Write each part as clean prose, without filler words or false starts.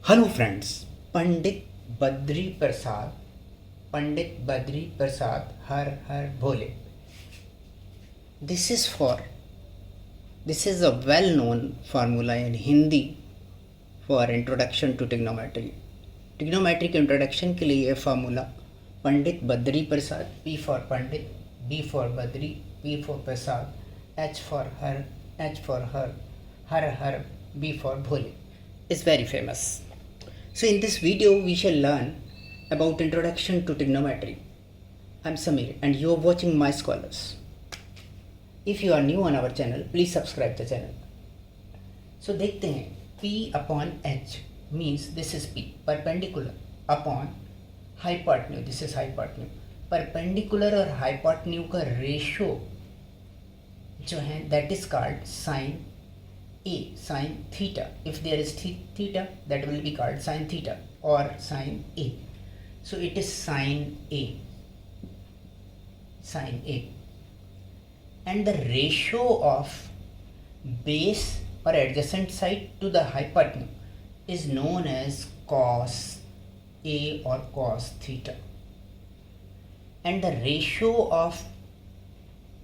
Hello friends, Pandit Badri Prasad her her Bhole. This is a well known formula in Hindi for introduction to trigonometry. Trigonometry के introduction के लिए ये formula Pandit Badri Prasad, P for Pandit, B for Badri, P for Prasad, H for her, her her, B for Bhole is very famous. So in this video we shall learn about introduction to trigonometry. I am Samir and you are watching My Scholars. If you are new on our channel, please subscribe the channel. So देखते हैं, P upon H means this is P, perpendicular upon hypotenuse, this is hypotenuse. Perpendicular और hypotenuse का ratio जो है that is called sin A, sin theta. If there is theta, that will be called sin theta or sin A. So it is sin A, and the ratio of base or adjacent side to the hypotenuse is known as cos A or cos theta, and the ratio of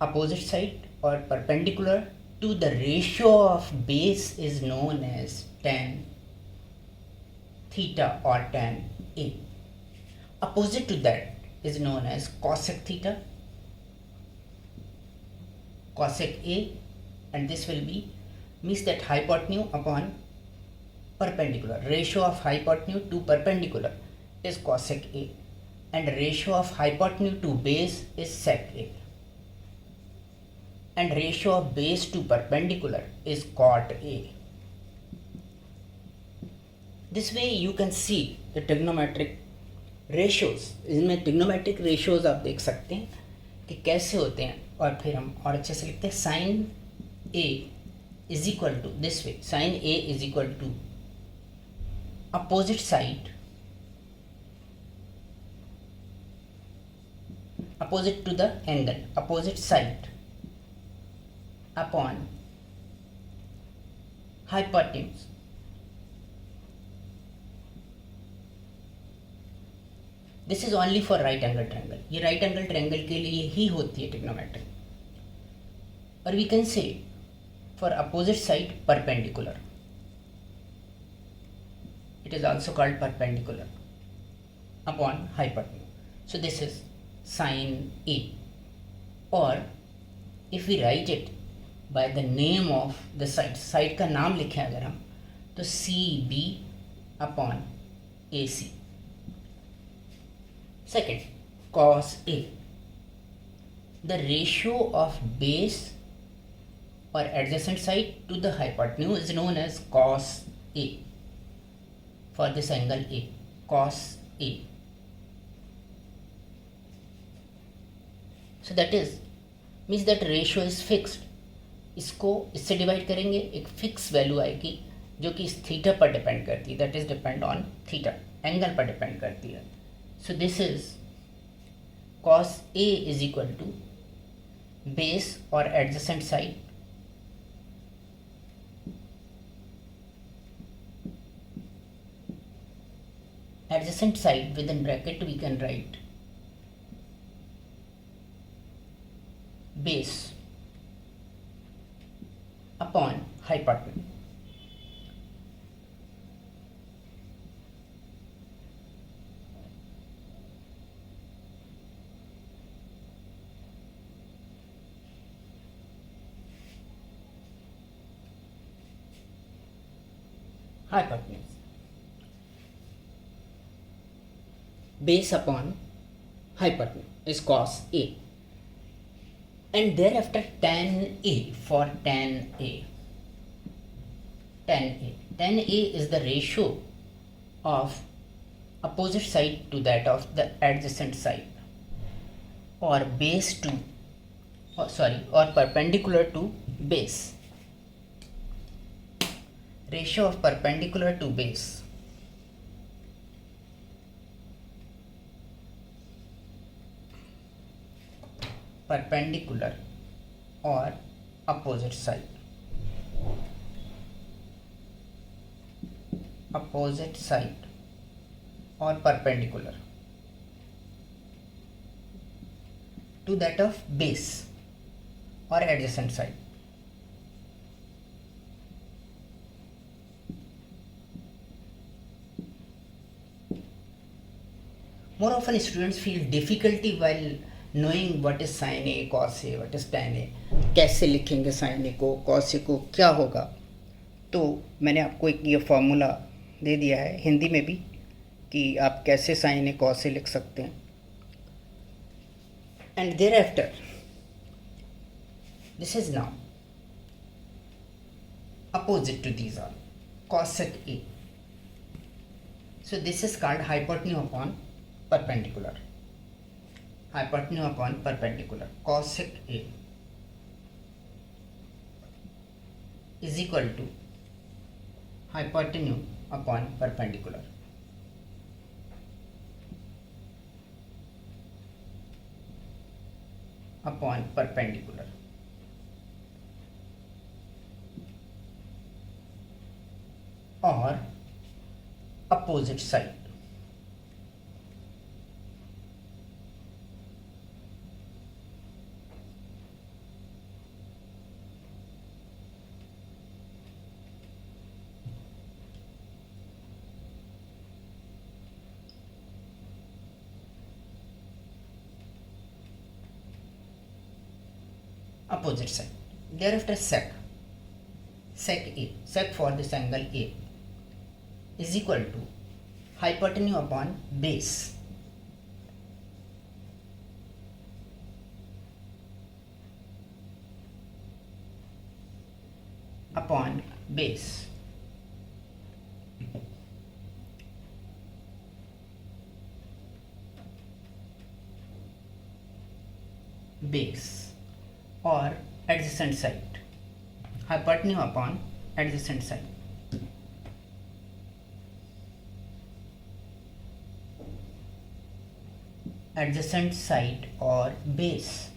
opposite side or perpendicular to the ratio of base is known as tan theta or tan A. Opposite to that is known as cosec theta, cosec A, and this will be means that hypotenuse upon perpendicular. Ratio of hypotenuse to perpendicular is cosec A, and ratio of hypotenuse to base is sec A, and ratio of base to perpendicular is cot A. This way you can see the trigonometric ratios. इसमें trigonometric ratios आप देख सकते हैं कि कैसे होते हैं, और फिर हम और अच्छे से लिखते हैं sin A is equal to this way. Sin A is equal to opposite side, opposite to the angle, opposite side upon hypotenuse. This is only for right angle triangle. ये right angle triangle के लिए ही होती है trigonometry. और we can say for opposite side perpendicular. It is also called perpendicular upon hypotenuse. So this is sin A. Or if we write it by the name of the side का नाम लिखें अगर हम, तो CB upon AC. Second, cos A. The ratio of base or adjacent side to the hypotenuse is known as cos A. For this angle A, cos A. So that is means that ratio is fixed. इसको इससे divide करेंगे, एक fix value आएगी जो कि इस theta पर depend करती है, that is depend on theta, angle पर डिपेंड करती है. So this is cos A is equal to base और adjacent side within bracket we can write base upon hypotenuse. Hypotenuse. Base upon hypotenuse is cos A. And thereafter tan A for tan A. Tan A is the ratio of opposite side to that of the adjacent side, or base to, or perpendicular to base. Ratio of perpendicular to base. Perpendicular or opposite side. opposite side or perpendicular to that of base or adjacent side. More often students feel difficulty while knowing what is sin A, cos A, what is tan A. कैसे लिखेंगे sin A को, cos A को, क्या होगा? तो मैंने आपको एक ये फॉर्मूला दे दिया है हिंदी में भी कि आप कैसे sin A, cos A लिख सकते हैं. And thereafter, this is now opposite to these all, cosec A. So this is called hypotenuse upon perpendicular. Hypotenuse upon perpendicular. Cosec A is equal to hypotenuse upon perpendicular. Upon perpendicular. Or opposite side. Opposite side. Thereafter sec A, sec for this angle A is equal to hypotenuse upon base upon base. Base or adjacent side. Hypotenuse upon adjacent side. Adjacent side or base.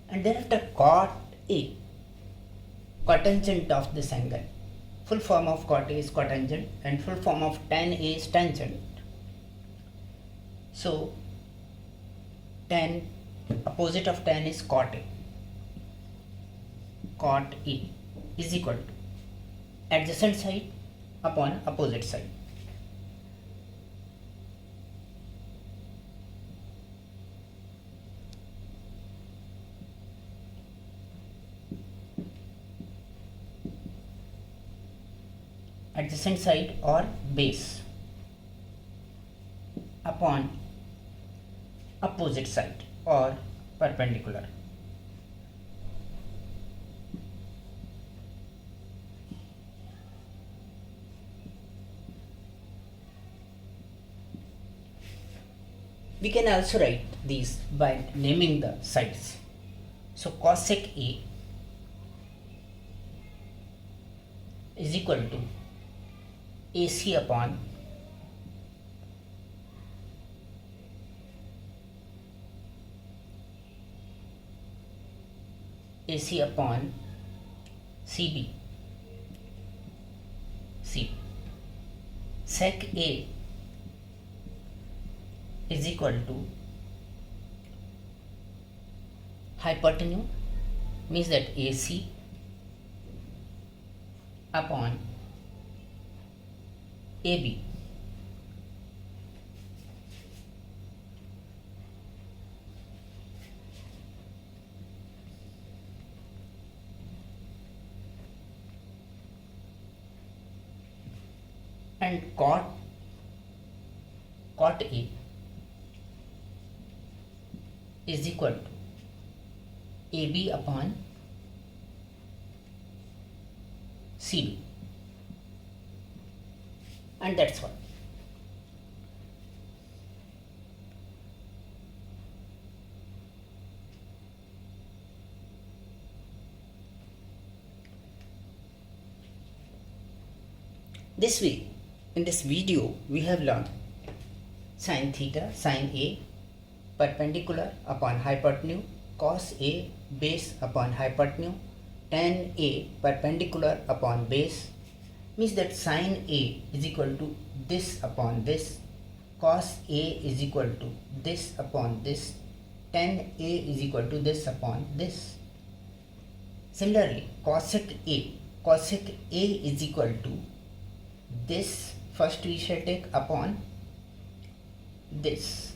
And thereafter cot A, cotangent of this angle. Full form of cot A is cotangent and full form of tan A is tangent. So tan, opposite of tan is cot A. Cot A is equal to adjacent side upon opposite side. Adjacent side or base upon opposite side or perpendicular. We can also write these by naming the sides. So cosec A is equal to AC upon AC upon CB. C. Sec A is equal to hypotenuse, means that AC upon AB. And cot A is equal to AB upon CB. And that's all. This way, in this video, we have learned sin theta, sin A, perpendicular upon hypotenuse, cos A, base upon hypotenuse, tan A, perpendicular upon base, means that sin A is equal to this upon this, cos A is equal to this upon this, tan A is equal to this upon this. Similarly, cosec A is equal to this, first we shall take upon this,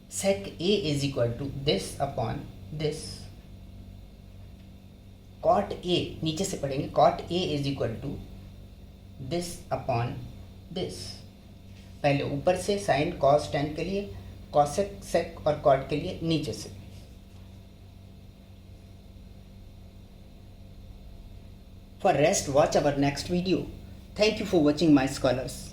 sec A is equal to this upon this, cot A नीचे से पढ़ेंगे, cot A is equal to this upon this. पहले ऊपर से sign cos tan के लिए, cosec sec और cot के लिए नीचे से. For rest, watch our next video. Thank you for watching, my scholars.